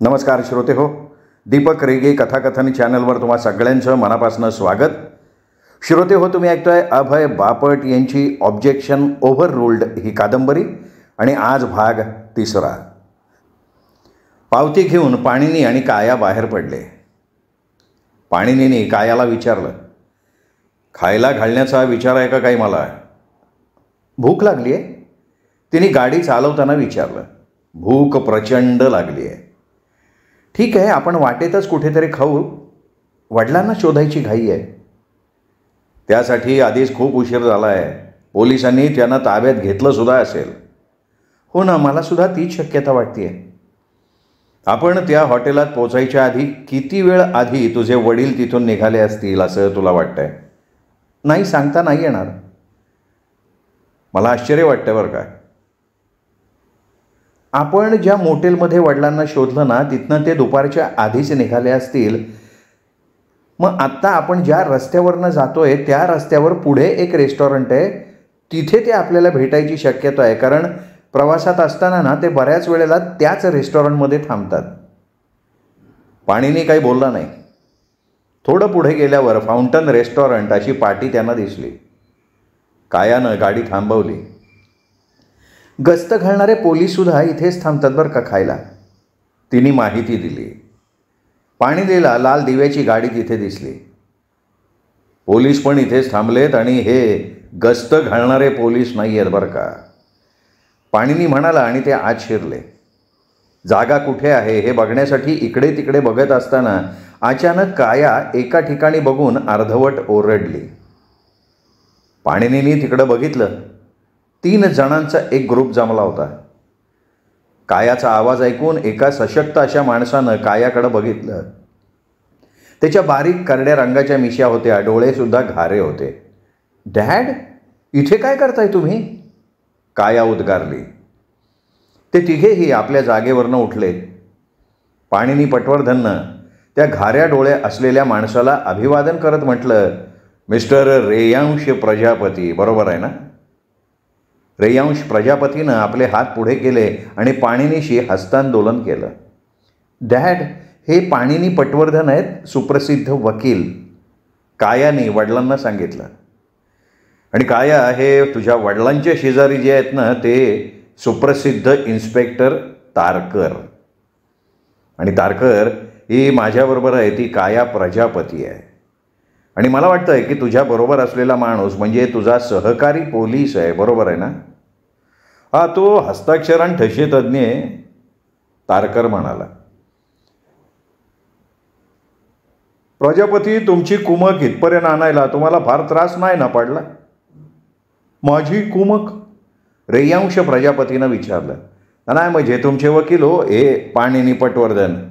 नमस्कार श्रोते हो, दीपक रेगे कथाकथन चॅनलवर तुम्हा सगळ्यांचं मनापासून स्वागत. श्रोते हो, तुम्ही ऐकतोय अभय बापट यांची ऑब्जेक्शन ओव्हर रूल्ड ही कादंबरी आणि आज भाग 3. पावती घेऊन पाणिनी आणि काया बाहेर पडले. पाणिनीने कायाला विचारलं, खायला घालण्याचा विचार आहे का काही मला? भूक लागली आहे, तिने गाडी चालवताना विचारलं. भूक प्रचंड लागली आहे. ठीक आहे, आपण वाटेतच कुठेतरी खाऊ. वडिलांना शोधायची घाई आहे. त्यासाठी आधीच खूप उशीर झाला आहे. पोलिसांनी त्यांना ताब्यात घेतलं सुद्धा असेल. हो ना, मला सुद्धा तीच शक्यता वाटते. आपण त्या हॉटेलात पोचायच्या आधी किती वेळ आधी तुझे वडील तिथून निघाले असतील असं तुला वाटतंय? नाही, सांगता नाही येणार. मला आश्चर्य वाटतं बरं का. आपण ज्या मोटेलमध्ये वडिलांना शोधलं ना, तिथनं ते दुपारच्या आधीच निघाले असतील. मग आत्ता आपण ज्या रस्त्यावरनं जातोय त्या रस्त्यावर पुढे एक रेस्टॉरंट आहे, तिथे ते आपल्याला भेटायची शक्यता आहे. कारण प्रवासात असताना ना ते बऱ्याच वेळेला त्याच रेस्टॉरंटमध्ये थांबतात. पाणिनी काही बोलला नाही. थोडं पुढे गेल्यावर फाउंटन रेस्टॉरंट अशी पाटी त्यांना दिसली. कायानं गाडी थांबवली. गस्त घालणारे पोलीससुद्धा इथेच थांबतात बरं का खायला, तिने माहिती दिली. पाणिनीला लाल दिव्याची गाडी तिथे दिसली. पोलीस पण इथेच थांबलेत आणि हे गस्त घालणारे पोलीस नाही आहेत बरं का, पाणिनी म्हणाला आणि ते आत शिरले. जागा कुठे आहे हे बघण्यासाठी इकडे तिकडे बघत असताना अचानक काया एका ठिकाणी बघून अर्धवट ओरडली. पाणिनीने तिकडं बघितलं. 3 जणांचा एक ग्रुप जमला होता. कायाचा आवाज ऐकून एका सशक्त अशा माणसानं कायाकडं बघितलं. त्याच्या बारीक करड्या रंगाच्या मिश्या होत्या, डोळेसुद्धा घारे होते. डॅड, इथे काय करताय तुम्ही? काया उद्गारली. ते तिघेही आपल्या जागेवरनं उठले. पाणिनी पटवर्धननं त्या घाऱ्या डोळे असलेल्या माणसाला अभिवादन करत म्हटलं, मिस्टर रेयांश प्रजापती, बरोबर आहे ना? रेयांश प्रजापतीनं आपले हात पुढे केले आणि पाणिनीशी हस्तांदोलन केलं. डॅड, हे पाणिनी पटवर्धन आहेत, सुप्रसिद्ध वकील, कायाने वडिलांना सांगितलं. आणि काया, हे तुझ्या वडिलांच्या शेजारी जे आहेत ना ते सुप्रसिद्ध इन्स्पेक्टर तारकर. आणि तारकर ही माझ्याबरोबर आहे, ती काया प्रजापती आहे. आणि मला वाटतं आहे की तुझ्याबरोबर असलेला माणूस म्हणजे तुझा सहकारी पोलीस आहे, बरोबर आहे ना? हा, तो हस्ताक्षरां ठसे तज्ज्ञ आहे, तारकर म्हणाला. प्रजापती, तुमची कुमक इथपर्यंत आणायला तुम्हाला फार त्रास नाही ना पडला? माझी कुमक? रेयांश प्रजापतीनं विचारलं. नाही म्हणजे तुमचे वकील हो, हे पाणिनी पटवर्धन,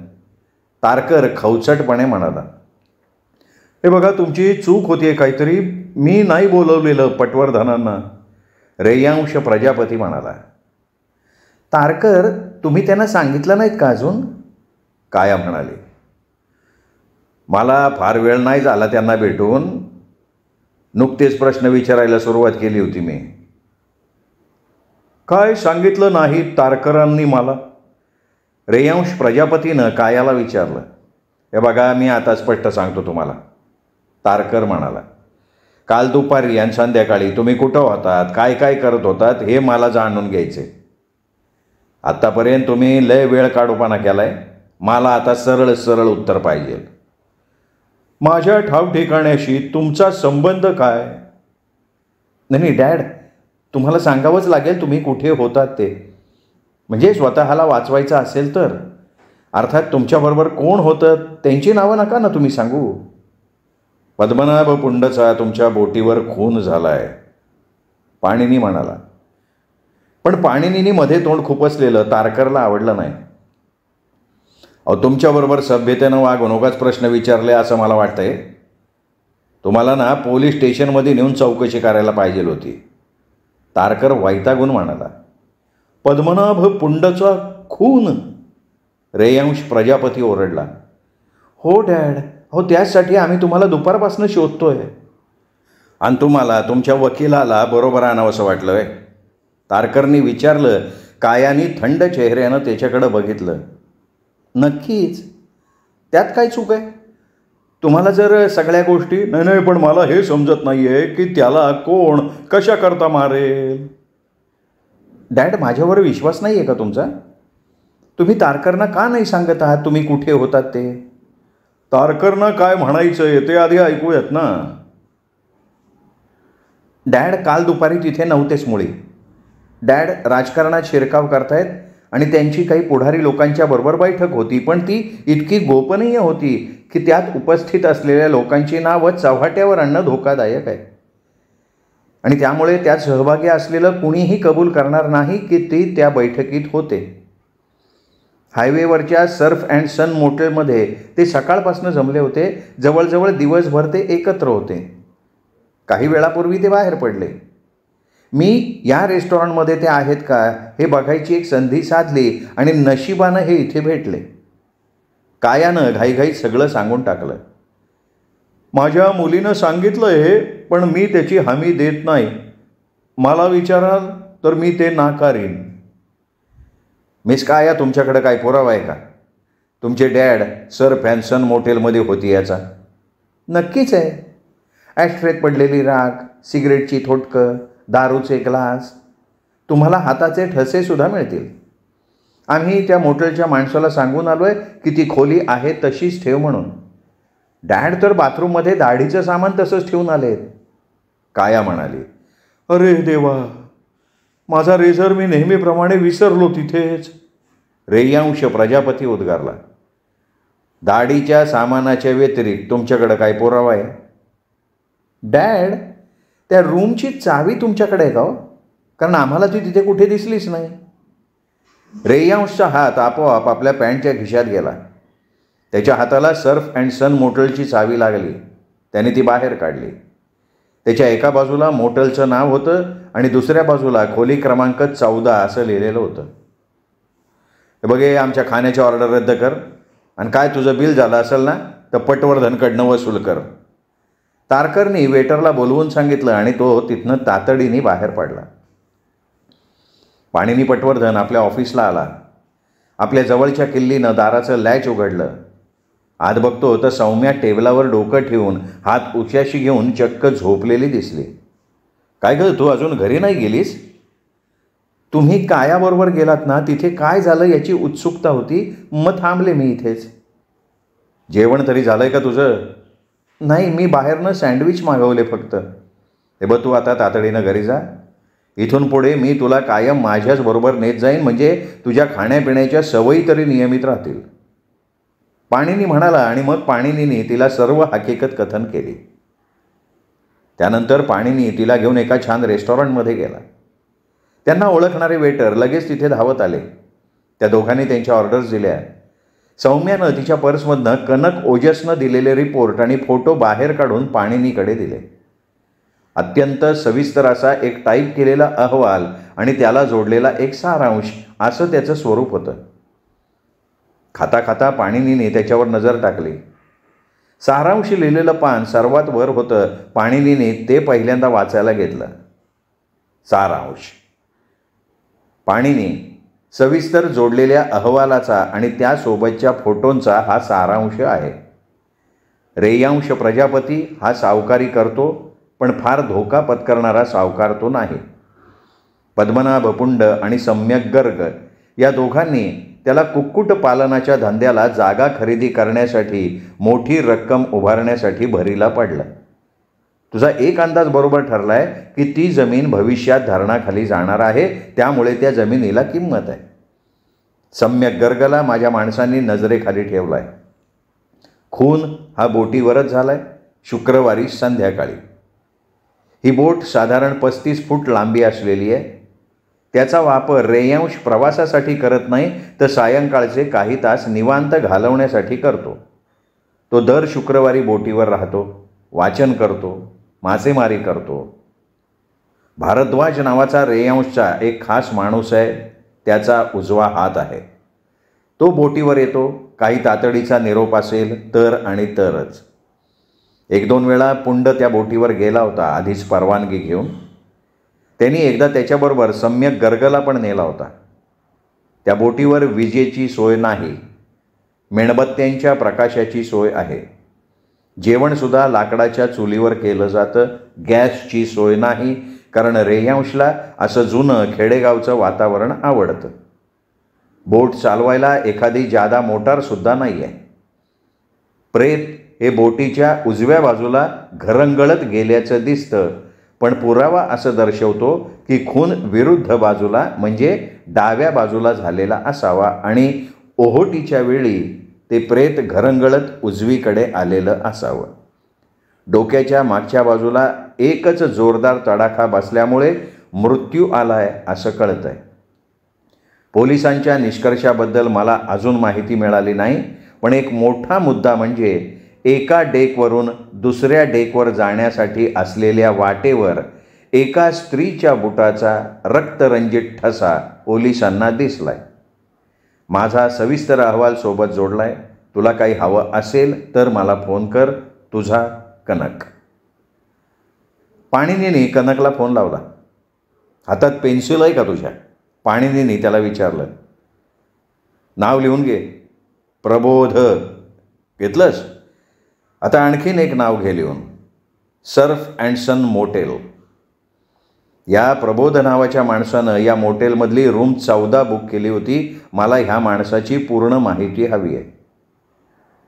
तारकर खवचटपणे म्हणाला. हे बघा, तुमची चूक होती आहे काहीतरी, मी नाही बोलवलेलं पटवर्धनांना, रेयांश प्रजापती म्हणाला. तारकर, तुम्ही त्यांना सांगितलं नाहीत का अजून? काया म्हणाली. मला फार वेळ नाही झाला त्यांना भेटून, नुकतेच प्रश्न विचारायला सुरुवात केली होती मी. काय सांगितलं नाही तारकरांनी मला? रेयांश प्रजापतीनं कायाला विचारलं. हे बघा, मी आता स्पष्ट सांगतो तुम्हाला, तारकर म्हणाला. काल दुपारी आणि संध्याकाळी तुम्ही कुठं होतात, काय काय करत होतात हे मला जाणून घ्यायचे. आत्तापर्यंत तुम्ही लय वेळ काढूपणा केलाय. मला आता सरळ सरळ उत्तर पाहिजे. माझ्या ठावठिकाण्याशी तुमचा संबंध काय? नाही डॅड, तुम्हाला सांगावंच लागेल तुम्ही कुठे होतात ते. म्हणजे स्वतःला वाचवायचं असेल तर. अर्थात तुमच्याबरोबर कोण होतं त्यांची नावं नका ना तुम्ही सांगू. पद्मनाभ पुंडचा तुमच्या बोटीवर खून झाला आहे, पाणिनी म्हणाला. पण पाणिनीने मध्ये तोंड खुपसलेलं तारकरला आवडलं नाही. अहो, तुमच्याबरोबर सभ्यतेनं वागून उगाच प्रश्न विचारले असं मला वाटतंय. तुम्हाला ना पोलीस स्टेशनमध्ये नेऊन चौकशी करायला पाहिजे होती, तारकर वैतागून म्हणाला. पद्मनाभ पुंडचा खून? रेयांश प्रजापती ओरडला. हो डॅड, हो त्यासाठी आम्ही तुम्हाला दुपारपासून शोधतोय. आणि तुम्हाला तुमच्या वकिलाला बरोबर आणावं असं वाटलं? तारकरनी विचारलं. कायानी थंड चेहऱ्यानं त्याच्याकडं बघितलं. नक्कीच, त्यात काय चूक आहे? तुम्हाला जर सगळ्या गोष्टी नाही नाही पण मला हे समजत नाही आहे की त्याला कोण कशा करता मारेल. डॅड, माझ्यावर विश्वास नाही आहे का तुमचा? तुम्ही तारकरना का नाही सांगत आहात तुम्ही कुठे होतात ते? तारकरना काय म्हणायचं आहे ते आधी ऐकूयात ना. डॅड, काल दुपारी तिथे नव्हतेच मुळी. डॅड राजकारणात शिरकाव करतायत आणि त्यांची काही पुढारी लोकांच्या बरोबर बैठक होती, पण ती इतकी गोपनीय होती की त्यात उपस्थित असलेल्या लोकांची नावं चव्हाट्यावर आणणं धोकादायक आहे. आणि त्यामुळे त्यात सहभागी असलेलं कुणीही कबूल करणार नाही की ते त्या बैठकीत होते. हायवेवरच्या सर्फ अँड सन मोटेलमध्ये ते सकाळपासून जमले होते. जवळजवळ दिवसभर ते एकत्र होते. काही वेळापूर्वी ते बाहेर पडले. मी या रेस्टॉरंटमध्ये ते आहेत का हे बघायची एक संधी साधली आणि नशिबानं हे इथे भेटले. कायानं घाईघाईत सगळं सांगून टाकलं. माझ्या मुलीनं सांगितलं हे, पण मी त्याची हमी देत नाही. मला विचाराल तर मी ते नाकारीन. मिस काया, तुमच्याकडे काय पुरावा आहे का? तुमचे डॅड सर फॅन्सन मोटेलमध्ये होती याचा? नक्कीच आहे. ॲशट्रेत पडलेली राख, सिगरेटची थोटकं, दारूचे ग्लास, तुम्हाला हाताचे ठसेसुद्धा मिळतील. आम्ही त्या मोटेलच्या माणसाला सांगून आलो आहे की ती खोली आहे तशीच ठेव म्हणून. डॅड तर बाथरूममध्ये दाढीचं सामान तसंच ठेवून आलेत. काया म्हणाली, अरे देवा, माझा रेझर मी नेहमीप्रमाणे विसरलो तिथेच. रेयांश प्रजापती उद्गारला. दाढीच्या सामानाच्या व्यतिरिक्त तुमच्याकडे काय पुरावा आहे? डॅड, त्या रूमची चावी तुमच्याकडे आहे का हो? कारण आम्हाला ती तिथे कुठे दिसलीच नाही. रेयांशचा हात आपोआप आपल्या पॅन्टच्या खिशात गेला. त्याच्या हाताला सर्फ अँड सन मोटेलची चावी लागली. त्याने ती बाहेर काढली. त्याच्या एका बाजूला मोटेलचं नाव होतं आणि दुसऱ्या बाजूला खोली क्रमांक 14 असं लिहिलेलं होतं. बघे, आमच्या खाण्याची ऑर्डर रद्द कर आणि काय तुझं बिल झालं असेल ना तर पटवर्धनकडनं वसूल कर. तारकरनी वेटरला बोलवून सांगितलं आणि तो तिथनं तातडीने बाहेर पडला. पाणिनी पटवर्धन आपल्या ऑफिसला आला. आपल्या जवळच्या किल्लीनं दाराचं लॅच उघडलं. आत बघतो तर सौम्या टेबलावर डोकं ठेवून हात उश्याशी घेऊन चक्क झोपलेली दिसली. काय गं, तू अजून घरी नाही गेलीस? तुम्ही कायाबरोबर गेलात ना, तिथे काय झालं याची उत्सुकता होती, मग थांबले मी इथेच. जेवण तरी झालंय का तुझं? नाही, मी बाहेरनं सँडविच मागवले फक्त. हे बघ, तू आता तातडीनं घरी जा. इथून पुढे मी तुला कायम माझ्याच बरोबर नेत जाईन, म्हणजे तुझ्या खाण्यापिण्याच्या सवयी तरी नियमित राहतील. पाणिनी म्हणाला आणि मग पाणिनीने तिला सर्व हकीकत कथन केली. त्यानंतर पाणिनी तिला घेऊन एका छान रेस्टॉरंटमध्ये गेला. त्यांना ओळखणारे वेटर लगेच तिथे धावत आले. त्या दोघांनी त्यांच्या ऑर्डर्स दिल्या. सौम्यानं तिच्या पर्समधनं कनक ओजसनं दिलेले रिपोर्ट आणि फोटो बाहेर काढून पाणिनीकडे दिले. अत्यंत सविस्तर असा एक टाईप केलेला अहवाल आणि त्याला जोडलेला एक सारांश असं त्याचं स्वरूप होतं. खाता खाता पाणिनीने त्याच्यावर नजर टाकली. सारांश लिहिलेलं पान सर्वात वर होतं. पाणिनीने ते पहिल्यांदा वाचायला घेतलं. सारांश. पाणिनी, सविस्तर जोडलेल्या अहवालाचा आणि त्यासोबतच्या फोटोंचा हा सारांश आहे. रेयांश प्रजापती हा सावकारी करतो, पण फार धोका पत्करणारा सावकार तो नाही. पद्मनाभ पुंड आणि सम्यक गर्ग या दोघांनी त्याला कुक्कुट पालनाच्या धंद्याला जागा खरेदी करण्यासाठी मोठी रक्कम उभारण्यासाठी भरीला पडलं. तुझा एक अंदाज बरोबर ठरला आहे की ती जमीन भविष्यात धरणाखाली जाणार आहे, त्यामुळे त्या जमिनीला किंमत आहे. सम्यक गर्गला माझ्या माणसांनी नजरेखाली ठेवला आहे. खून हा बोटीवरच झाला आहे, शुक्रवारी संध्याकाळी. ही बोट साधारण 35 फूट लांबी असलेली आहे. त्याचा वापर रेयांश प्रवासासाठी करत नाही, तर सायंकाळचे काही तास निवांत घालवण्यासाठी करतो. तो दर शुक्रवारी बोटीवर राहतो, वाचन करतो, मासेमारी करतो. भारद्वाज नावाचा रेयांशचा एक खास माणूस आहे, त्याचा उजवा हात आहे. तो बोटीवर येतो, काही तातडीचा निरोप असेल तर आणि तरच. 1-2 वेळा पुंड त्या बोटीवर गेला होता आधीच परवानगी घेऊन. त्यांनी एकदा त्याच्याबरोबर सम्यक गर्गला पण नेला होता. त्या बोटीवर विजेची सोय नाही. मेणबत्त्यांच्या प्रकाशाची सोय आहे. जेवणसुद्धा लाकडाच्या चुलीवर केलं जातं, गॅसची सोय नाही, कारण रेयांशला असं जुनं खेडेगावचं वातावरण आवडतं. बोट चालवायला एखादी जादा मोटारसुद्धा नाही आहे. प्रेत हे बोटीच्या उजव्या बाजूला घरंगळत गेल्याचं दिसतं, पण पुरावा असं दर्शवतो की खून विरुद्ध बाजूला म्हणजे डाव्या बाजूला झालेला असावा आणि ओहोटीच्या वेळी ते प्रेत घरंगळत उजवीकडे आलेलं असावं. डोक्याच्या मागच्या बाजूला एकच जोरदार तडाखा बसल्यामुळे मृत्यू आलाय असं कळतंय. पोलिसांच्या निष्कर्षाबद्दल मला अजून माहिती मिळाली नाही, पण एक मोठा मुद्दा म्हणजे एका डेकवरून दुसऱ्या डेकवर जाण्यासाठी असलेल्या वाटेवर एका स्त्रीच्या बुटाचा रक्तरंजित ठसा पोलिसांना दिसलाय. माझा सविस्तर अहवाल सोबत जोडलाय. तुला काही हवं असेल तर मला फोन कर. तुझा कनक. पाणिनीने कनकला फोन लावला. हातात पेन्सिल आहे का तुझ्या? पाणिनीने त्याला विचारलं. नाव लिहून घे. प्रबोध. घेतलंस? आता आणखीन एक नाव घे लिहून. Surf and sun motel. या प्रबोध नावाच्या माणसानं या मोटेलमधली रूम 14 बुक केली होती. मला ह्या माणसाची पूर्ण माहिती हवी आहे.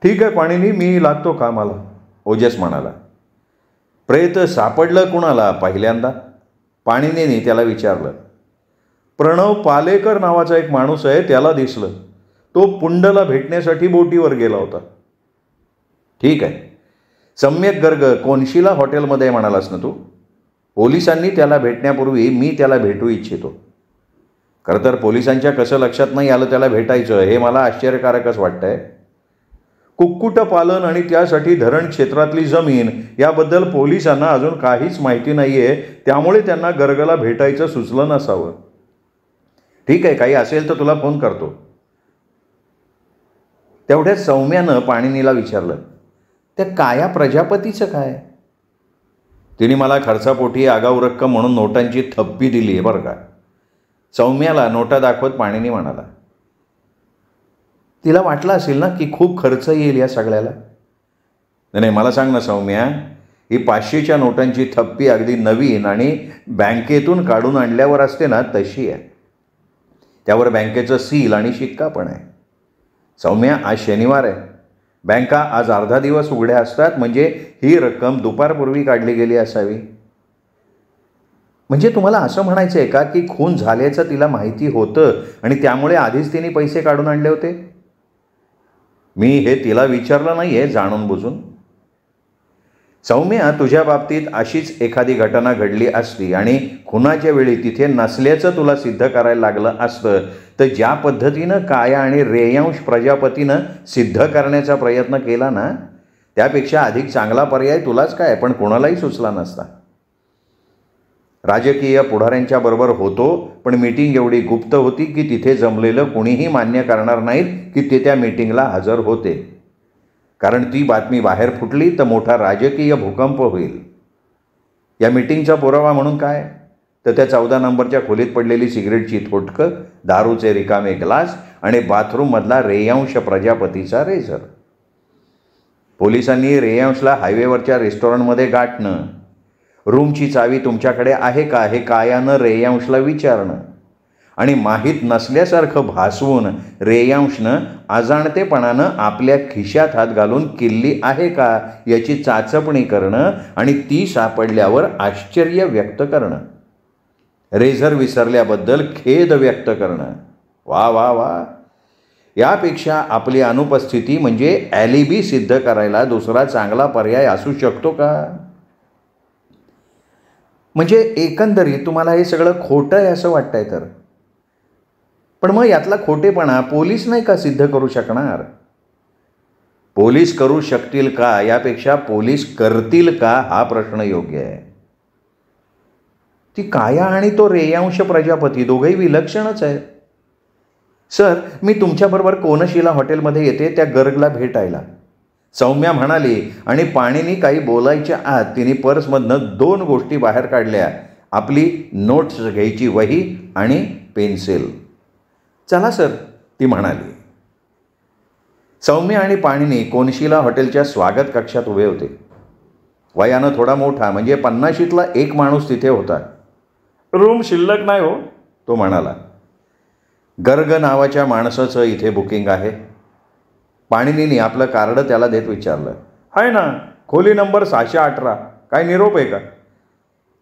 ठीक आहे पाणिनी, मी लागतो कामाला, ओजस म्हणाला. प्रेत सापडलं कुणाला पहिल्यांदा? पाणिनीने त्याला विचारलं. प्रणव पालेकर नावाचा एक माणूस आहे, त्याला दिसलं. तो पुंडला भेटण्यासाठी बोटीवर गेला होता. ठीक आहे. सम्यक गर्ग कोनशिला हॉटेलमध्ये म्हणालास ना तू? पोलिसांनी त्याला भेटण्यापूर्वी मी त्याला भेटू इच्छितो. खरं तर पोलिसांच्या कसं लक्षात नाही आलं त्याला भेटायचं हे मला आश्चर्यकारकच वाटतंय. कुक्कुटपालन आणि त्यासाठी धरण क्षेत्रातली जमीन याबद्दल पोलिसांना अजून काहीच माहिती नाही आहे, त्यामुळे त्यांना गर्गला भेटायचं सुचलं नसावं. ठीक आहे, काही असेल तर तुला फोन करतो. तेवढ्यात सौम्यानं पाणिनीला विचारलं, त्या काया प्रजापतीचं काय? तिने मला खर्चापोटी आगाऊ रक्कम म्हणून नोटांची थप्पी दिली आहे बरं का. सौम्याला नोटा दाखवत पाणिनी म्हणाला. तिला वाटलं असेल ना की खूप खर्च येईल या सगळ्याला. नाही, मला सांग ना सौम्या, ही 500च्या नोटांची थप्पी अगदी नवीन आणि बँकेतून काढून आणल्यावर असते ना तशी आहे. त्यावर बँकेचं सील आणि शिक्का पण आहे. सौम्या, आज शनिवार आहे. बँका आज अर्धा दिवस उघड्या असतात, म्हणजे ही रक्कम दुपारपूर्वी काढली गेली असावी. म्हणजे तुम्हाला असं म्हणायचं आहे का की खून झाल्याचं तिला माहिती होतं आणि त्यामुळे आधीच तिने पैसे काढून आणले होते? मी हे तिला विचारलं नाही आहे जाणून बुजून. सौम्या, तुझ्या बाबतीत अशीच एखादी घटना घडली असती आणि खुनाच्या वेळी तिथे नसल्याचं तुला सिद्ध करायला लागलं असतं तर ज्या पद्धतीनं काया आणि रेयांश प्रजापतीनं सिद्ध करण्याचा प्रयत्न केला ना, त्यापेक्षा अधिक चांगला पर्याय तुलाच काय पण कोणालाही सुचला नसता. राजकीय पुढाऱ्यांच्या बरोबर होतो, पण मीटिंग एवढी गुप्त होती की तिथे जमलेलं कुणीही मान्य करणार नाहीत की ते त्या मीटिंगला हजर होते. कारण ती बातमी बाहेर फुटली तर मोठा राजकीय भूकंप होईल. या मीटिंगचा पुरावा म्हणून काय? तर त्या 14 नंबरच्या खोलीत पडलेली सिगरेटची थोटकं, दारूचे रिकामे ग्लास आणि बाथरूममधला रेयांश प्रजापतीचा रेझर. पोलिसांनी रेयांशला हायवेवरच्या रेस्टॉरंटमध्ये गाठणं, रूमची चावी तुमच्याकडे आहे का हे कायानं रेयांशला विचारणं आणि माहीत नसल्यासारखं भासवून रेयांशनं अजाणतेपणानं आपल्या खिशात हात घालून किल्ली आहे का याची चाचपणी करणं आणि ती सापडल्यावर आश्चर्य व्यक्त करणं, रेझर विसरल्याबद्दल खेद व्यक्त करणं. वा वा वा, यापेक्षा आपली अनुपस्थिती म्हणजे ॲलिबी सिद्ध करायला दुसरा चांगला पर्याय असू शकतो का? म्हणजे एकंदरीत तुम्हाला हे सगळं खोटं आहे असं वाटतंय तर. पण मग यातला खोटेपणा पोलीस नाही का सिद्ध करू शकणार? पोलीस करू शकतील का यापेक्षा पोलीस करतील का हा प्रश्न योग्य आहे. ती काया आणि तो रेयांश प्रजापती दोघंही विलक्षणच आहेत. सर, मी तुमच्याबरोबर कोनशिला हॉटेलमध्ये येते त्या गर्गला भेटायला, सौम्या म्हणाली आणि पाणीनी काही बोलायच्या आत तिने पर्समधनं 2 गोष्टी बाहेर काढल्या, आपली नोट्स घ्यायची वही आणि पेन्सिल. चला सर, ती म्हणाली. सौम्य आणि पाणिनी कोनशिला हॉटेलच्या स्वागत कक्षात उभे होते. वयानं थोडा मोठा म्हणजे 50शीतला एक माणूस तिथे होता. रूम शिल्लक नाही हो, तो म्हणाला. गर्ग नावाच्या माणसाचं इथे बुकिंग आहे. पाणिनीने आपलं कार्ड त्याला देत विचारलं. आहे ना, खोली नंबर 618. काय निरोप आहे का?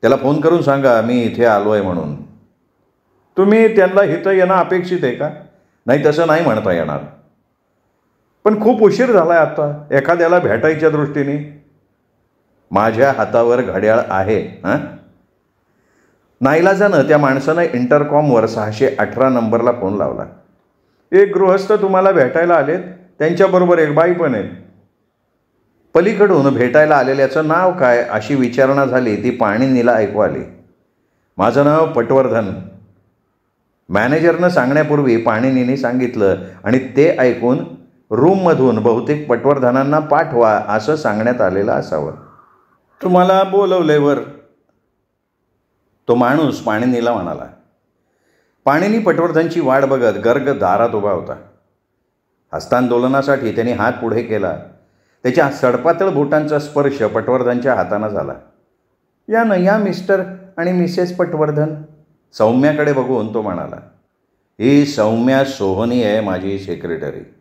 त्याला फोन करून सांगा मी इथे आलो आहे म्हणून. तुम्ही त्यांना इथं येणं अपेक्षित आहे का? नाही, तसं नाही म्हणता येणार. पण खूप उशीर झाला आहे आता एखाद्याला भेटायच्या दृष्टीने. माझ्या हातावर घड्याळ आहे. हां, नाईलाजानं त्या माणसानं इंटरकॉमवर 618 नंबरला फोन लावला. एक गृहस्थ तुम्हाला भेटायला आलेत, त्यांच्याबरोबर एक बाई पण आहे. पलीकडून भेटायला आलेल्याचं नाव काय अशी विचारणा झाली ती पाणिनीला ऐकू आली. माझं नाव पटवर्धन. मॅनेजरनं सांगण्यापूर्वी पाणिनीने सांगितलं आणि ते ऐकून रूममधून बहुतेक पटवर्धनांना पाठवा असं सांगण्यात आलेलं असावं. तुम्हाला बोलवलेवर, तो माणूस पाणिनीला म्हणाला. पाणिनी पटवर्धनची वाट बघत गर्ग दारात उभा होता. हस्तांदोलनासाठी त्याने हात पुढे केला. त्याच्या सडपातळ बोटांचा स्पर्श पटवर्धनच्या हातानं झाला. या ना, या मिस्टर आणि मिसेस पटवर्धन. सौम्याकडे बघून तो म्हणाला. ही सौम्या सोहनी आहे, माझी सेक्रेटरी.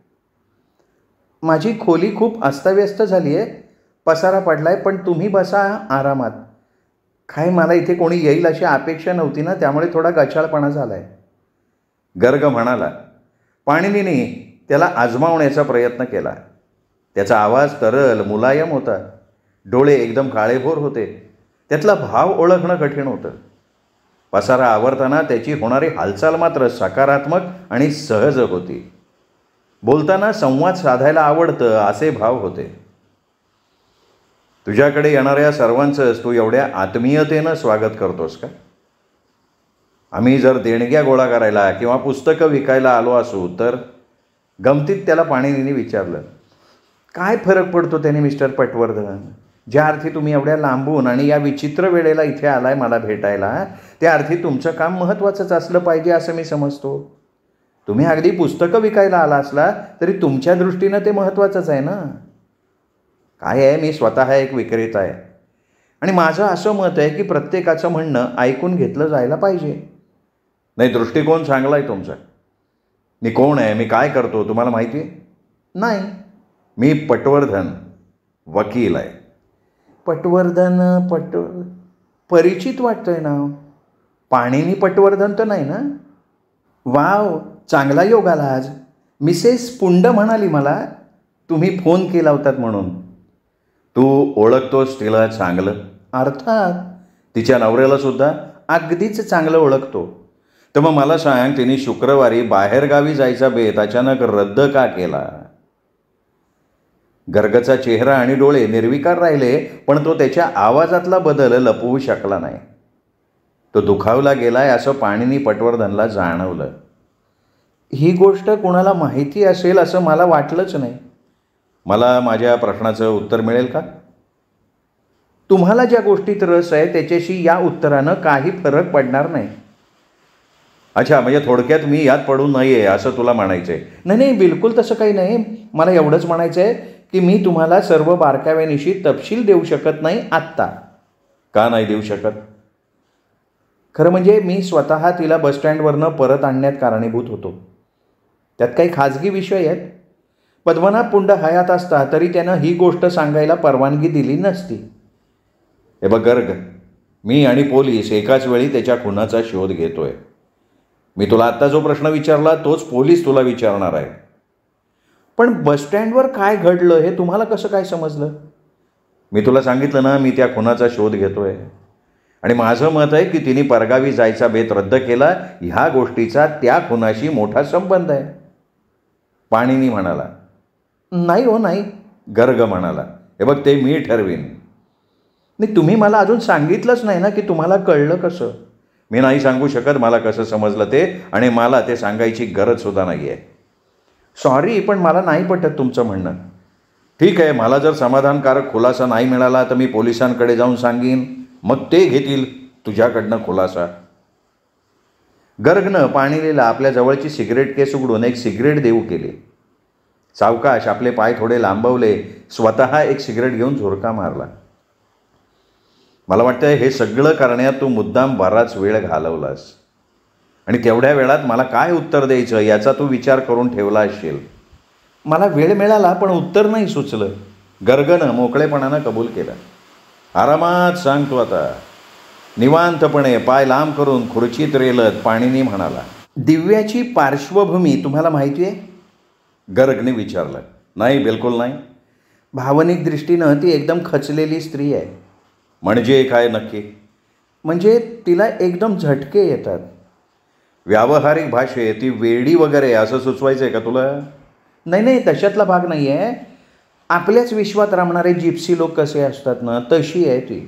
माझी खोली खूप अस्ताव्यस्त झाली आहे, पसारा पडलाय, पण तुम्ही बसा आरामात. काय मला इथे कोणी येईल अशी अपेक्षा नव्हती ना, त्यामुळे थोडा गचाळपणा झाला आहे, गर्ग म्हणाला. पाणिनीने त्याला आजमावण्याचा प्रयत्न केला. त्याचा आवाज तरल मुलायम होता. डोळे एकदम काळेभोर होते. त्यातला भाव ओळखणं कठीण होतं. पसारा आवरताना त्याची होणारी हालचाल मात्र सकारात्मक आणि सहज होती. बोलताना संवाद साधायला आवडतं असे भाव होते. तुझ्याकडे येणाऱ्या सर्वांचंच तू एवढ्या आत्मीयतेनं स्वागत करतोस का? आम्ही जर देणग्या गोळा करायला किंवा पुस्तकं विकायला आलो असू तर? गमतीत त्याला पाणिनीने विचारलं. काय फरक पडतो त्याने मिस्टर पटवर्धन? ज्या अर्थी तुम्ही एवढ्या लांबून आणि या विचित्र वेळेला इथे आलाय मला भेटायला, त्या अर्थी तुमचं काम महत्त्वाचंच असलं पाहिजे असं मी समजतो. तुम्ही अगदी पुस्तकं विकायला आला असला तरी तुमच्या दृष्टीनं ते महत्त्वाचंच आहे ना. काय आहे, मी स्वतः एक विक्रेता आहे आणि माझं असं मत आहे की प्रत्येकाचं म्हणणं ऐकून घेतलं जायला पाहिजे. नाही, दृष्टिकोन चांगला आहे तुमचा. मी कोण आहे, मी काय करतो तुम्हाला माहिती आहे? नाही. मी पटवर्धन, वकील आहे. पटवर्धन, परिचित वाटतंय नाव. पाणिनी पटवर्धन तर नाही ना? वाव, चांगला योग आला आज. मिसेस पुंड म्हणाली मला तुम्ही फोन केला होतात म्हणून. तू ओळखतोस तिला चांगलं? अर्थात. तिच्या नवऱ्याला सुद्धा अगदीच चांगलं ओळखतो. तर मग मला सांग, तिने शुक्रवारी बाहेरगावी जायचा बेत अचानक रद्द का केला? गर्गचा चेहरा आणि डोळे निर्विकार राहिले, पण तो त्याच्या आवाजातला बदल लपवू शकला नाही. तो दुखावला गेलाय असं पाणिनी पटवर्धनला जाणवलं. ही गोष्ट कुणाला माहिती असेल असं मला वाटलंच नाही. मला माझ्या प्रश्नाचं उत्तर मिळेल का? तुम्हाला ज्या गोष्टीत रस आहे त्याच्याशी या उत्तरानं काही फरक पडणार नाही. अच्छा, म्हणजे थोडक्यात मी यात पडू नये असं तुला म्हणायचं आहे? नाही, बिलकुल तसं काही नाही. मला एवढंच म्हणायचं आहे की मी तुम्हाला सर्व बारकाव्यानिशी तपशील देऊ शकत नाही आत्ता. का नाही देऊ शकत? खरं म्हणजे मी स्वतः तिला बसस्टँडवरनं परत आणण्यात कारणीभूत होतो. त्यात काही खाजगी विषय आहेत. पद्मनाभ पुंड हयात असता तरी त्यानं ही गोष्ट सांगायला परवानगी दिली नसती. हे बघ गर्ग, मी आणि पोलीस एकाच वेळी त्याच्या खुनाचा शोध घेतोय. मी तुला आत्ता जो प्रश्न विचारला तोच पोलीस तुला विचारणार आहे. पण बसस्टँडवर काय घडलं हे तुम्हाला कसं काय समजलं? मी तुला सांगितलं ना, मी त्या खुनाचा शोध घेतोय आणि माझं मत आहे की तिने परगावी जायचा बेत रद्द केला. ह्या गोष्टीचा त्या खुनाशी मोठा संबंध आहे. पाणिनी म्हणाला. नाही हो, नाही. गर्ग म्हणाला. हे बघ, ते मी ठरवीन. नाही, तुम्ही मला अजून सांगितलंच नाही ना की तुम्हाला कळलं कसं. मी नाही सांगू शकत मला कसं समजलं ते, आणि मला ते सांगायची गरजसुद्धा नाही आहे. सॉरी, पण मला नाही पटत तुमचं म्हणणं. ठीक आहे, मला जर समाधानकारक खुलासा नाही मिळाला तर मी पोलिसांकडे जाऊन सांगीन, मग ते घेतील तुझ्याकडनं खुलासा. गर्गनं पाणिनीला आपल्या जवळची सिगरेट केस उघडून एक सिगरेट देऊ केली. सावकाश आपले पाय थोडे लांबवले, स्वतः एक सिगरेट घेऊन झुरका मारला. मला वाटतं हे सगळं करण्यात तू मुद्दाम बराच वेळ घालवलास आणि तेवढ्या वेळात मला काय उत्तर द्यायचं याचा तू विचार करून ठेवला असशील. मला वेळ मिळाला पण उत्तर नाही सुचलं. गर्गनं मोकळेपणानं कबूल केलं. आरामात सांगतो आता. निवांतपणे पाय लांब करून खुर्चीत रेलत पाणीनी म्हणाला. दिव्याची पार्श्वभूमी तुम्हाला माहिती आहे? गर्गने विचारलं. नाही, बिलकुल नाही. भावनिक दृष्टीनं ती एकदम खचलेली स्त्री आहे. म्हणजे काय नक्की? म्हणजे तिला एकदम झटके येतात. व्यावहारिक भाषेत ती वेडी वगैरे असं सुचवायचं आहे का तुला? नाही नाही, तशातला भाग नाही आहे. आपल्याच विश्वात रमणारे जिप्सी लोक कसे असतात ना, तशी आहे ती.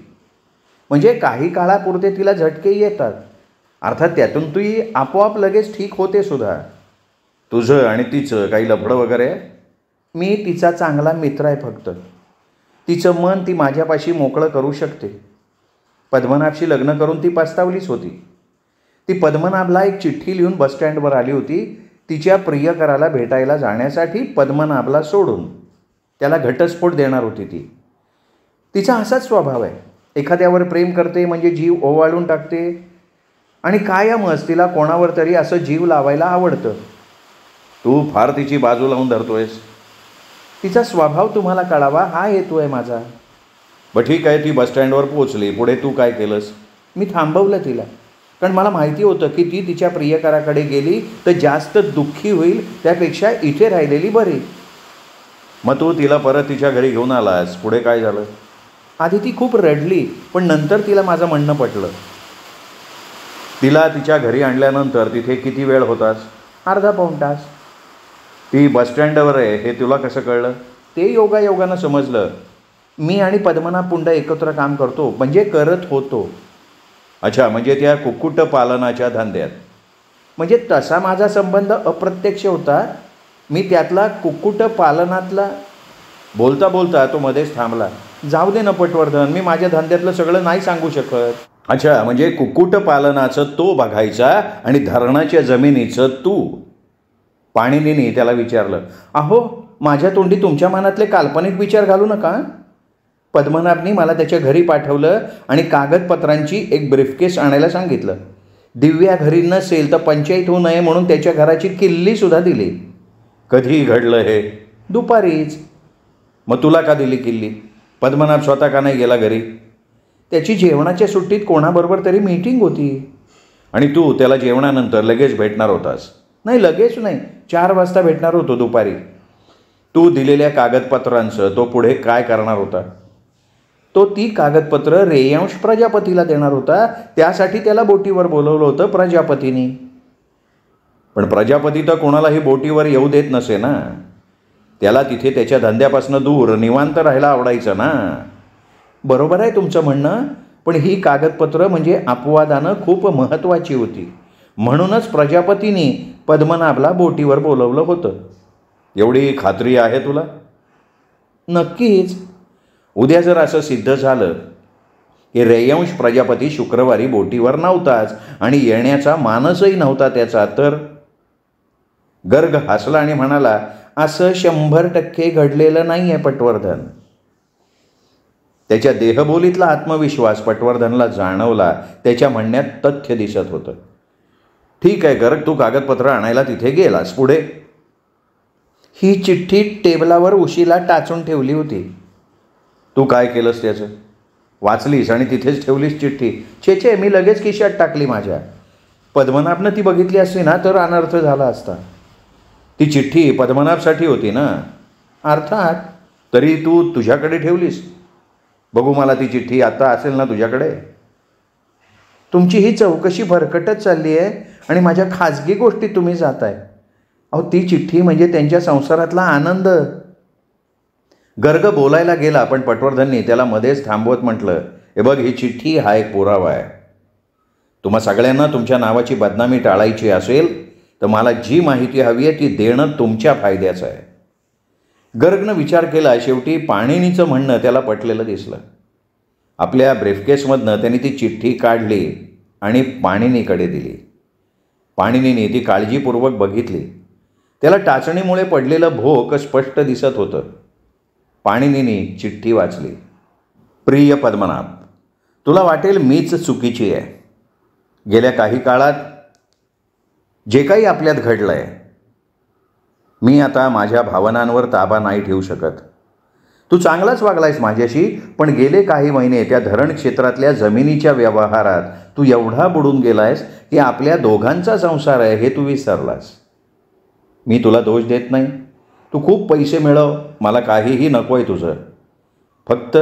म्हणजे काही काळापुरते तिला झटके येतात. अर्थात त्यातून ती आपोआप लगेच ठीक होते सुद्धा. तुझं आणि तिचं काही लफडं वगैरे? मी तिचा चांगला मित्र आहे फक्त. तिचं मन ती माझ्यापाशी मोकळं करू शकते. पद्मनाभशी लग्न करून ती पस्तावलीच होती. ती पद्मनाभला एक चिठ्ठी लिहून बसस्टँडवर आली होती. तिच्या प्रियकराला भेटायला जाण्यासाठी पद्मनाभला सोडून त्याला घटस्फोट देणार होती ती. तिचा असाच स्वभाव आहे. एखाद्यावर प्रेम करते म्हणजे जीव ओवाळून टाकते आणि कायमच तिला कोणावर तरी असं जीव लावायला आवडतं. तू फार तिची बाजू लावून धरतोयस. तिचा स्वभाव तुम्हाला कळावा हा हेतू आहे माझा. बरं ठीक आहे, ती बसस्टँडवर पोचली. पुढे तू काय केलंस? मी थांबवलं तिला, कारण मला माहिती होतं की ती तिच्या प्रियकराकडे गेली तर जास्त दुःखी होईल, त्यापेक्षा इथे राहिलेली बरी. मग तू तिला परत तिच्या घरी घेऊन आलास. पुढे काय झालं? आधी ती खूप रडली, पण नंतर तिला माझं म्हणणं पटलं. तिला तिच्या घरी आणल्यानंतर तिथे किती वेळ होतास? अर्धा पाऊण तास. ती बसस्टँडवर आहे हे तुला कसं कळलं? ते योगायोगानं समजलं. मी आणि पद्मनाभ पुंड एकत्र काम करतो, म्हणजे करत होतो. अच्छा, म्हणजे त्या कुक्कुट पालनाच्या धंद्यात? म्हणजे तसा माझा संबंध अप्रत्यक्ष होता. मी त्यातला कुक्कुट पालनातला. बोलता बोलता तो मध्येच थांबला. जाऊ दे ना पटवर्धन, मी माझ्या धंद्यातलं सगळं नाही सांगू शकत. अच्छा, म्हणजे कुक्कुट पालनाचं तो बघायचा आणि धरणाच्या जमिनीचं तू? पाणिनीने त्याला विचारलं. अहो, माझ्या तोंडी तुमच्या मनातले काल्पनिक विचार घालू नका. पद्मनाभनी मला त्याच्या घरी पाठवलं आणि कागदपत्रांची एक ब्रीफकेस आणायला सांगितलं. दिव्या घरी नसेल तर पंचायत होऊ नये म्हणून त्याच्या घराची किल्लीसुद्धा दिली. कधी घडलं हे? दुपारीच. मग तुला का दिली किल्ली? पद्मनाभ स्वतः का नाही गेला घरी? त्याची जेवणाच्या सुट्टीत कोणाबरोबर तरी मीटिंग होती. आणि तू त्याला जेवणानंतर लगेच भेटणार होतास? नाही, लगेच नाही. 4 वाजता भेटणार होतो दुपारी. तू दिलेल्या कागदपत्रांचं तो पुढे काय करणार होता? तो ती कागदपत्र रेयांश प्रजापतीला देणार होता. त्यासाठी त्याला बोटीवर बोलवलं होतं प्रजापतींनी. पण प्रजापती तर कोणालाही बोटीवर येऊ देत नसे ना. त्याला तिथे त्याच्या धंद्यापासून दूर निवांत राहायला आवडायचं ना. बरोबर आहे तुमचं म्हणणं, पण ही कागदपत्र म्हणजे अपवादानं खूप महत्त्वाची होती. म्हणूनच प्रजापतींनी पद्मनाभला बोटीवर बोलवलं होतं. एवढी खात्री आहे तुला? नक्कीच. उद्या जर असं सिद्ध झालं की रेयांश प्रजापती शुक्रवारी बोटीवर नव्हताच आणि येण्याचा मानसही नव्हता त्याचा, तर? गर्ग हसला आणि म्हणाला, असं 100% घडलेलं नाही आहे पटवर्धन. त्याच्या देहबोलीतला आत्मविश्वास पटवर्धनला जाणवला. त्याच्या म्हणण्यात तथ्य दिसत होतं. ठीक आहे गर्ग, तू कागदपत्र आणायला तिथे गेलास. पुढे? ही चिठ्ठी टेबलावर उशीला टाचून ठेवली होती. तू काय केलंस त्याचं? वाचलीस आणि तिथेच ठेवलीस चिठ्ठी? छे, मी लगेच खिशात टाकली माझ्या. पद्मनाभनं ती बघितली असती ना तर अनर्थ झाला असता. ती चिठ्ठी पद्मनाभसाठी होती ना? अर्थात. तरी तू तुझ्याकडे ठेवलीस? बघू मला ती चिठ्ठी. आता असेल ना तुझ्याकडे? तुमची ही चौकशी भरकटत चालली आहे आणि माझ्या खाजगी गोष्टीत तुम्ही जाताय. अहो, ती चिठ्ठी म्हणजे त्यांच्या संसारातला आनंद. गर्ग बोलायला गेला, पण पटवर्धननी त्याला मध्येच थांबवत म्हटलं, हे बघ, ही चिठ्ठी हा एक पुरावा आहे. तुम्हा सगळ्यांना तुमच्या नावाची बदनामी टाळायची असेल तर मला जी माहिती हवी आहे ती देणं तुमच्या फायद्याचं आहे. गर्गनं विचार केला. शेवटी पाणिनीचं म्हणणं त्याला पटलेलं दिसलं. आपल्या ब्रीफकेसमधनं त्यांनी ती चिठ्ठी काढली आणि पाणिनीकडे दिली. पाणिनीने ती काळजीपूर्वक बघितली. त्याला टाचणीमुळे पडलेलं भोक स्पष्ट दिसत होतं. पाणिनीने चिठ्ठी वाचली. प्रिय पद्मनाभ, तुला वाटेल मीच चुकीची आहे. गेल्या काही काळात जे काही आपल्यात घडलं आहे, मी आता माझ्या भावनांवर ताबा नाही ठेवू शकत. तू चांगलाच वागलायस माझ्याशी, पण गेले काही महिने त्या धरण क्षेत्रातल्या जमिनीच्या व्यवहारात तू एवढा बुडून गेलायस की आपल्या दोघांचा संसार आहे हे तू विसरलास. मी तुला दोष देत नाही. तू खूप पैसे मिळव, मला काहीही नको आहे तुझं. फक्त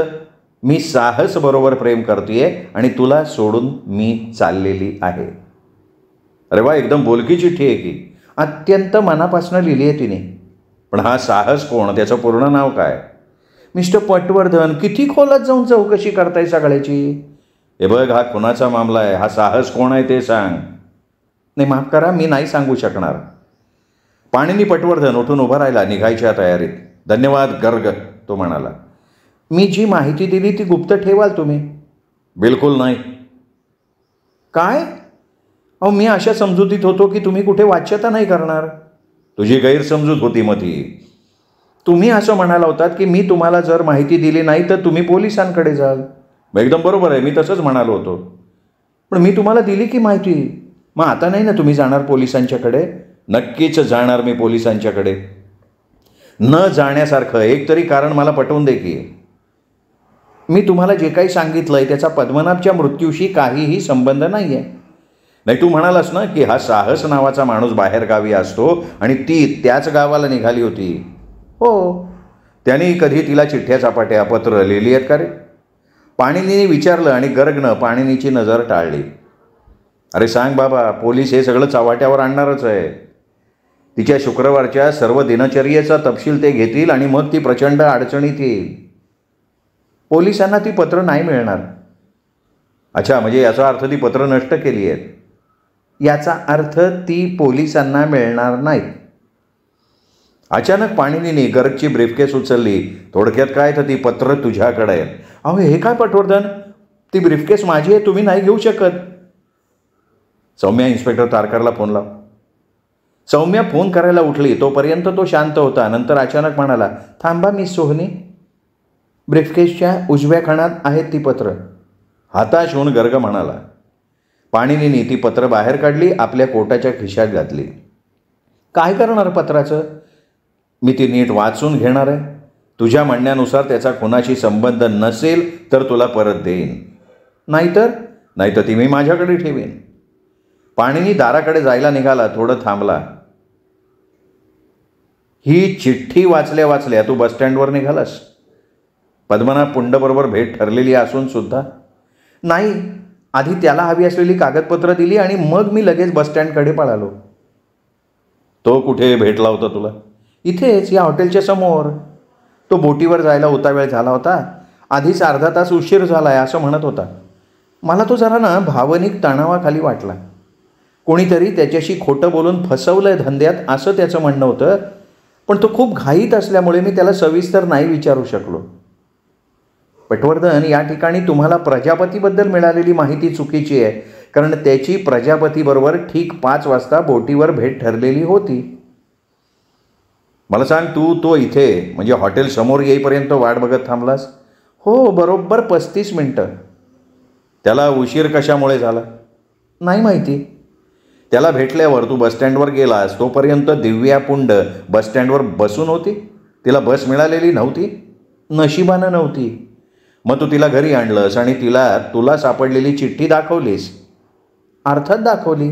मी साहस बरोबर प्रेम करतेय आणि तुला सोडून मी चाललेली आहे. अरे वा, एकदम बोलकी चिठ्ठी आहे की. अत्यंत मनापासून लिहिली आहे तिने. पण हा साहस कोण? त्याचं पूर्ण नाव काय? मिस्टर पटवर्धन, किती खोलात जाऊन चौकशी करताय सगळ्याची? हे बघ, हा खुनाचा मामला आहे. हा साहस कोण आहे ते सांग. नाही, माफ करा, मी नाही सांगू शकणार. पाणिनी पटवर्धन उठून उभा राहिला निघायच्या तयारीत. धन्यवाद गर्ग, तो म्हणाला. मी जी माहिती दिली ती गुप्त ठेवाल तुम्ही? बिलकुल नाही. काय? अहो, मी अशा समजुतीत होतो की तुम्ही कुठे वाच्यता नाही करणार. तुझी गैरसमजूत होती मग ती. तुम्ही असं म्हणाला होतात की मी तुम्हाला जर माहिती दिली नाही तर तुम्ही पोलिसांकडे जाल. एकदम बरोबर आहे, मी तसंच म्हणालो होतो. पण मी तुम्हाला दिली की माहिती. मग आता नाही ना तुम्ही जाणार पोलिसांच्याकडे? नक्कीच जाणार मी पोलिसांच्याकडे. न जाण्यासारखं एक तरी कारण मला पटवून दे की. मी तुम्हाला जे काही सांगितलंय त्याचा पद्मनाभच्या मृत्यूशी काहीही संबंध नाही आहे. नाही, तू म्हणालास ना की हा साहस नावाचा माणूस बाहेरगावी असतो आणि ती त्याच गावाला निघाली होती. हो. त्यांनी कधी तिला चिठ्ठ्या चपाट्या पत्र लिहिली आहेत का रे? पाणिनीने विचारलं आणि गर्गनं पाणिनीची नजर टाळली. अरे सांग बाबा, पोलीस हे सगळं चव्हाट्यावर आणणारच आहे. तिच्या शुक्रवारच्या सर्व दिनचर्येचा तपशील ते घेतील आणि मग ती प्रचंड अडचणीत येईल. पोलिसांना ती पत्र नाही मिळणार. अच्छा, म्हणजे याचा अर्थ ती पत्र नष्ट केली आहेत. याचा अर्थ ती पोलिसांना मिळणार नाहीत. अचानक पाणिनीने गर्गची ब्रीफकेस उचलली. थोडक्यात काय, तर ती पत्र तुझ्याकडे आहेत. अहो, हे काय पटवर्धन? ती ब्रीफकेस माझी आहे, तुम्ही नाही घेऊ शकत. सौम्या, इन्स्पेक्टर तारकरला फोन लाव. सौम्या फोन करायला उठली. तोपर्यंत तो शांत होता. नंतर अचानक म्हणाला, थांबा मिस सोहनी, ब्रीफकेसच्या उजव्या खणात आहेत ती पत्र. हताश होऊन गर्ग म्हणाला. पाणिनीने ती पत्र बाहेर काढली, आपल्या कोटाच्या खिशात घातली. काय करणार पत्राचं? मी ती नीट वाचून घेणार आहे. तुझ्या म्हणण्यानुसार त्याचा खुनाशी संबंध नसेल तर तुला परत देईन, नाहीतर ती मी माझ्याकडे ठेवीन. पाणिनी दाराकडे जायला निघाला. थोडं थांबला. ही चिठ्ठी वाचल्या वाचल्या तू बसस्टँडवर निघालास? पद्मनाभ पुंडबरोबर भेट ठरलेली असून सुद्धा? नाही, आधी त्याला हवी असलेली कागदपत्र दिली आणि मग मी लगेच बसस्टँडकडे पळालो. तो कुठे भेटला होता तुला? इथेच, या हॉटेलच्या समोर. तो बोटीवर जायला उतावेळ झाला होता. आधीच अर्धा तास उशीर झाला आहे असं म्हणत होता. मला तो जरा ना भावनिक तणावाखाली वाटला. कोणीतरी त्याच्याशी खोटं बोलून फसवलं आहे धंद्यात असं त्याचं म्हणणं होतं. पण तो खूप घाईत असल्यामुळे मी त्याला सविस्तर नाही विचारू शकलो. पटवर्धन, या ठिकाणी तुम्हाला प्रजापतीबद्दल मिळालेली माहिती चुकीची आहे, कारण त्याची प्रजापतीबरोबर ठीक 5 वाजता बोटीवर भेट ठरलेली होती. मला सांग, तो इथे म्हणजे हॉटेल समोर येईपर्यंत वाट बघत थांबलास? हो, बरोबर 35 मिनटं. त्याला उशीर कशामुळे झाला? नाही माहिती. त्याला भेटल्यावर तू बसस्टँडवर गेलास तोपर्यंत दिव्या पुंड बसस्टँडवर बसून होती? तिला बस मिळालेली नव्हती? नशिबानं नव्हती. मग तू तिला घरी आणलंस आणि तुला सापडलेली चिठ्ठी दाखवलीस? अर्थात दाखवली.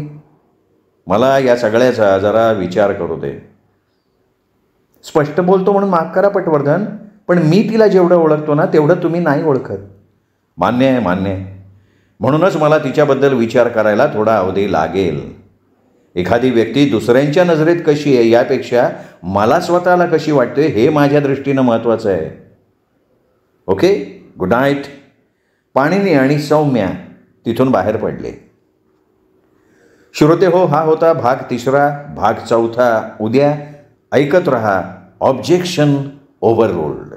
मला या सगळ्याचा जरा विचार करू दे. स्पष्ट बोलतो म्हणून माफ करा पटवर्धन, पण मी तिला जेवढं ओळखतो ना तेवढं तुम्ही नाही ओळखत. मान्य आहे. म्हणूनच मला तिच्याबद्दल विचार करायला थोडा अवधी लागेल. एखादी व्यक्ती दुसऱ्यांच्या नजरेत कशी आहे यापेक्षा मला स्वतःला कशी वाटते हे माझ्या दृष्टीनं महत्त्वाचं आहे. Okay, good night. पाणिनी आणि सौम्या तिथून बाहेर पडले. श्रोते हो, हा होता भाग 3. भाग 4 उद्या ऐकत रहा. ऑब्जेक्शन ओव्हररूल्ड.